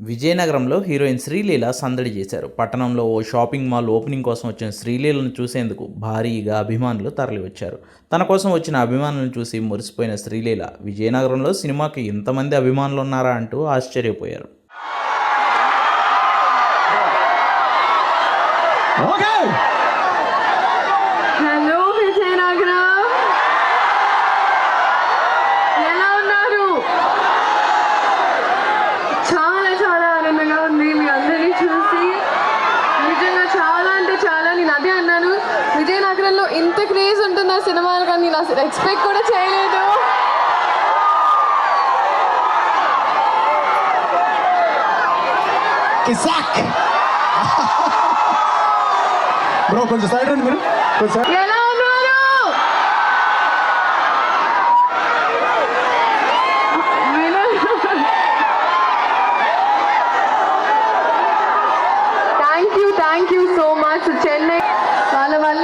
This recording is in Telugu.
విజయనగరంలో హీరోయిన్ శ్రీలీల సందడి చేశారు. పట్టణంలో ఓ షాపింగ్ మాల్ ఓపెనింగ్ కోసం వచ్చిన శ్రీలీలను చూసేందుకు భారీగా అభిమానులు తరలివచ్చారు. తన కోసం వచ్చిన అభిమానులను చూసి మురిసిపోయిన శ్రీలీల విజయనగరంలో సినిమాకి ఇంతమంది అభిమానులు ఉన్నారా అంటూ ఆశ్చర్యపోయారు. హలో విజయనగరం, ఎలా ఉన్నారు? చాలా చాలా ఆనందంగా ఉంది మీ అందరినీ చూసి. నిజంగా చాలా అంటే చాలా, నేను అదే అన్నాను, విజయనగరంలో ఇంత క్రేజ్ ఉంటుంది ఆ సినిమాలు, కానీ నేను అసలు ఎక్స్పెక్ట్ కూడా చేయలేదు. బ్రో కొంచెం సైడ్ రండి మీరు, కొంచెం ఎలా ఉన్నారు? Thank you so much. Chennai వాళ్ళ వల్ల